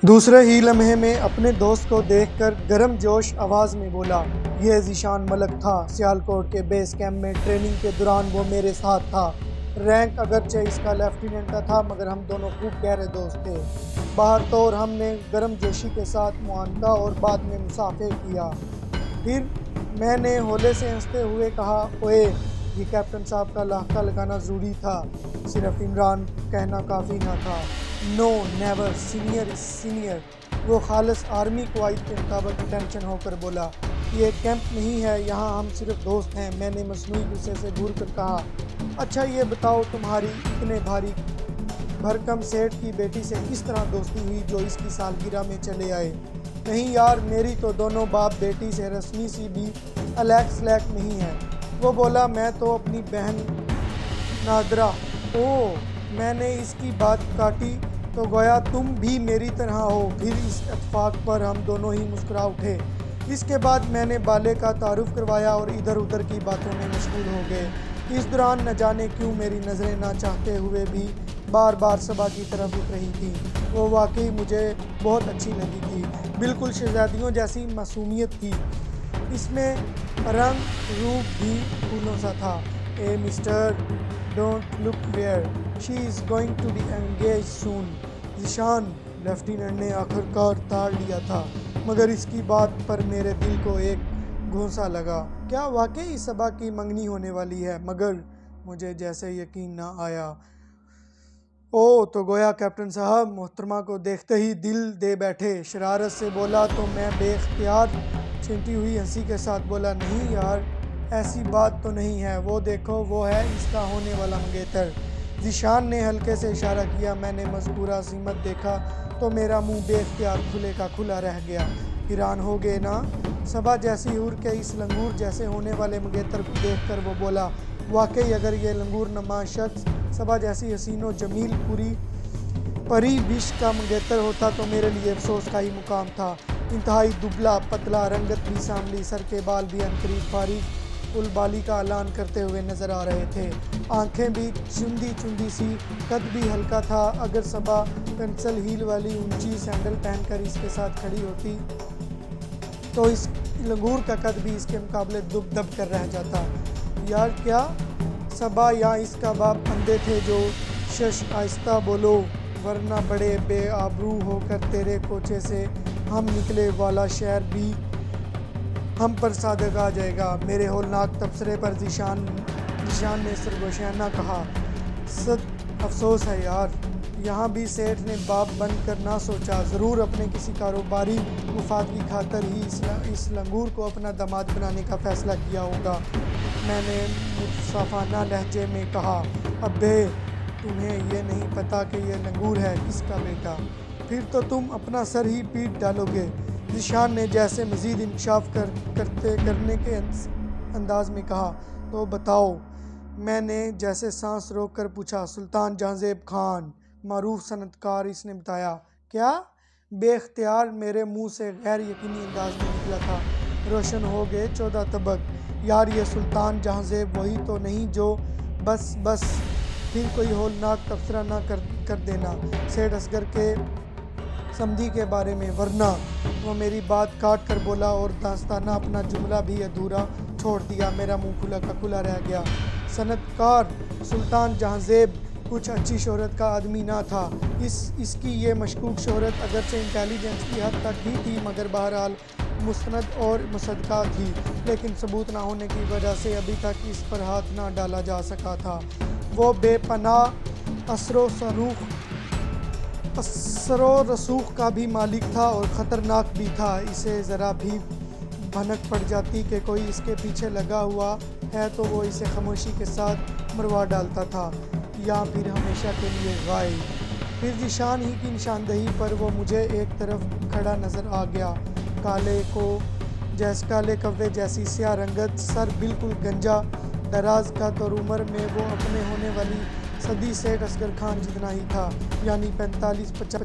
دوسرے ہی لمحے میں اپنے دوست کو دیکھ کر گرم جوش آواز میں بولا، یہ ذیشان ملک تھا۔ سیالکوٹ کے بیس کیمپ میں ٹریننگ کے دوران وہ میرے ساتھ تھا۔ رینک اگرچہ اس کا لیفٹیننٹ کا تھا مگر ہم دونوں خوب گہرے دوست تھے۔ باہر طور ہم نے گرم جوشی کے ساتھ معانقہ اور بعد میں مصافحہ کیا۔ پھر میں نے ہولے سے ہنستے ہوئے کہا، اوئے یہ کیپٹن صاحب کا لاحقہ لگانا ضروری تھا، صرف عمران کہنا کافی نہ تھا۔ نو نیور، سینئر از سینئر۔ وہ خالص آرمی قواعد کے مطابق اٹینشن ہو کر بولا، یہ ایک کیمپ نہیں ہے، یہاں ہم صرف دوست ہیں۔ میں نے مصنوعی غصے سے گھور کر کہا، اچھا یہ بتاؤ تمہاری اتنے بھاری بھرکم سیٹھ کی بیٹی سے کس طرح دوستی ہوئی جو اس کی سالگرہ میں چلے آئے؟ نہیں یار، میری تو دونوں باپ بیٹی سے رسمی سی بھی الیک سلیک نہیں ہے۔ وہ بولا، میں تو اپنی بہن نادرہ۔ اوہ، میں نے اس کی بات کاٹی تو گویا تم بھی میری طرح ہو۔ پھر اس اتفاق پر ہم دونوں ہی مسکرا اٹھے۔ اس کے بعد میں نے بالے کا تعارف کروایا اور ادھر ادھر کی باتوں میں مشغول ہو گئے۔ اس دوران نہ جانے کیوں میری نظریں نہ چاہتے ہوئے بھی بار بار صبا کی طرف اٹھ رہی تھیں۔ وہ واقعی مجھے بہت اچھی لگی تھی، بالکل شہزادیوں جیسی معصومیت تھی۔ اس میں رنگ روپ بھی پھولوں سا تھا۔ اے mister, don't look where, she is going to be engaged soon. Zeeshan, lieutenant نے آخر کار تاڑ لیا تھا، مگر اس کی بات پر میرے دل کو ایک گھونسا لگا۔ کیا واقعی صبا کی منگنی ہونے والی ہے؟ مگر مجھے جیسے یقین نہ آیا۔ اوہ، تو گویا کیپٹن صاحب محترمہ کو دیکھتے ہی دل دے بیٹھے۔ شرارت سے بولا تو میں بے اختیار چھنٹی ہوئی ہنسی کے ساتھ بولا، نہیں یار، ایسی بات تو نہیں ہے۔ وہ دیکھو، وہ ہے اس کا ہونے والا منگیتر۔ ذیشان نے ہلکے سے اشارہ کیا۔ میں نے مذکورہ سمت دیکھا تو میرا منہ بے اختیار کھلے کا کھلا رہ گیا۔ حیران ہو گئے نا؟ صبا جیسی حور کے اس لنگور جیسے ہونے والے منگیتر کو دیکھ کر وہ بولا، واقعی اگر یہ لنگور نما شخص صبا جیسی حسین و جمیل پری وش کا منگیتر ہوتا تو میرے لیے افسوس کا ہی مقام تھا۔ انتہائی دبلا پتلا، رنگت بھی سانولی، سر کے بال بھی عنقریب فارغ البالی کا اعلان کرتے ہوئے نظر آ رہے تھے۔ آنکھیں بھی چندی چندی سی، قد بھی ہلکا تھا۔ اگر صبا پنسل ہیل والی اونچی سینڈل پہن کر اس کے ساتھ کھڑی ہوتی تو اس لنگور کا قد بھی اس کے مقابلے دب دب کر رہ جاتا۔ یار کیا صبا یا اس کا باپ اندھے تھے جو شش آہستہ بولو، ورنہ بڑے بے آبرو ہو کر تیرے کوچے سے ہم نکلے والا شہر بھی ہم پر صادق آ جائے گا۔ میرے ہولناک تبصرے پر ذیشان نے سرگوشیانہ کہا، سخت افسوس ہے یار، یہاں بھی سیٹھ نے باپ بن کر نہ سوچا، ضرور اپنے کسی کاروباری مفاد کی خاطر ہی اس لنگور کو اپنا داماد بنانے کا فیصلہ کیا ہوگا۔ میں نے منصفانہ لہجے میں کہا، ابے تمہیں یہ نہیں پتا کہ یہ لنگور ہے کس کا بیٹا؟ پھر تو تم اپنا سر ہی پیٹ ڈالو گے۔ ذیشان نے جیسے مزید انکشاف کرنے کے انداز میں کہا، تو بتاؤ۔ میں نے جیسے سانس روک کر پوچھا، سلطان جہاں زیب خان، معروف صنعت کار، اس نے بتایا۔ کیا؟ بے اختیار میرے منہ سے غیر یقینی انداز میں نکلا تھا۔ روشن ہو گئے 14 طبق۔ یار یہ سلطان جہاں زیب وہی تو نہیں جو… بس پھر کوئی ہولناک تبصرہ نہ کر دینا سیٹھ اصغر کے سمدھی کے بارے میں، ورنہ… وہ میری بات کاٹ کر بولا اور داستانہ اپنا جملہ بھی ادھورا چھوڑ دیا۔ میرا منہ کھلا کا کھلا رہ گیا۔ صنعت کار سلطان جہاں زیب کچھ اچھی شہرت کا آدمی نہ تھا۔ اس کی یہ مشکوک شہرت اگرچہ انٹیلیجنس کی حد تک ہی تھی مگر بہرحال مستند اور مصدقہ تھی، لیکن ثبوت نہ ہونے کی وجہ سے ابھی تک اس پر ہاتھ نہ ڈالا جا سکا تھا۔ وہ بے پناہ اثر و رسوخ کا بھی مالک تھا اور خطرناک بھی تھا۔ اسے ذرا بھی بھنک پڑ جاتی کہ کوئی اس کے پیچھے لگا ہوا ہے تو وہ اسے خاموشی کے ساتھ مروا ڈالتا تھا یا پھر ہمیشہ کے لیے غائب۔ پھر ذیشان ہی کی نشاندہی پر وہ مجھے ایک طرف کھڑا نظر آ گیا، کالے کوے جیسی سیاہ رنگت، سر بالکل گنجا، دراز قد اور عمر میں وہ اپنے ہونے والی صدی سیٹھ اصغر خان جتنا ہی تھا، یعنی 45-50